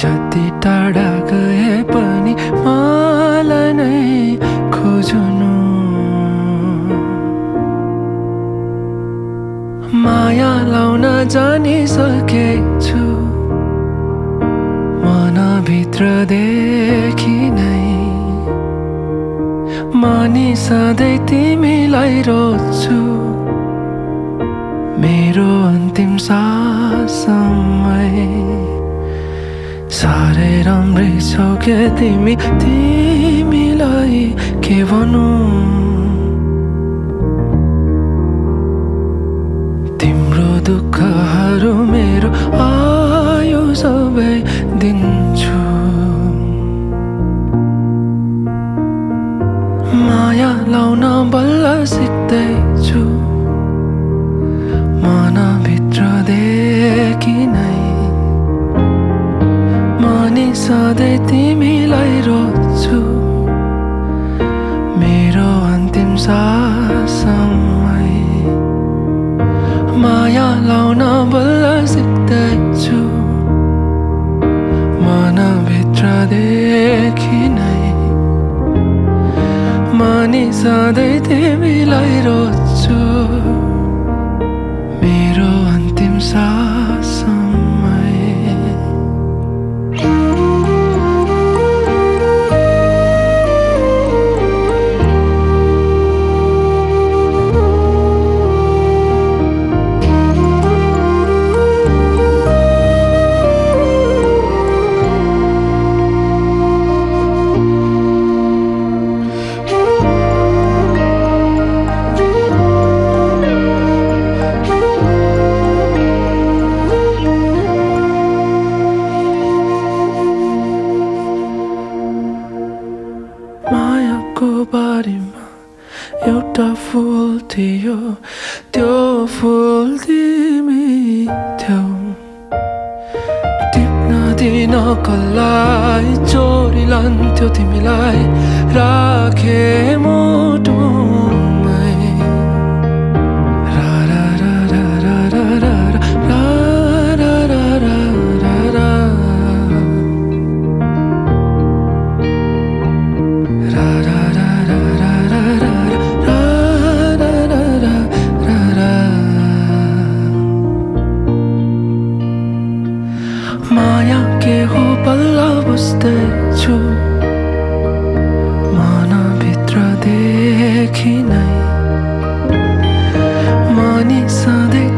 जति टाढा गए पनि मलाई नै खोज्नु। माया लाउन जानिसकेछु मनभित्रदेखि नै। म नि सधैँ तिमीलाई रोज्छु मेरो अन्तिम साससम्मै। साह्रै राम्रै छौ के तिमी, तिमीलाई के भनौँ। तिम्रो दुःखहरू मेरो आयु सबै दिन्छु। माया लाउन बल्ल सिक्दैछु मनभित्रदेखि नै। म नि सधैँ तिमीलाई रोज्छु मेरो अन्तिम साससम्मै। माया लाउन बल्ल सिक्दैछु मनभित्रदेखि नै। म नि सधैँ तिमीलाई रोज्छु मेरो अन्तिम साससम्मै। मायाको बारीमा एउटा फुल थियो, त्यो फुल तिमी थियौ। टिप्न दिन कसलाई चोरी लान्थ्यो तिमीलाई राखे मुटुमै। माया के हो बल्ल बुझ्दैछु मनभित्रदेखि नै। म नि सधैँ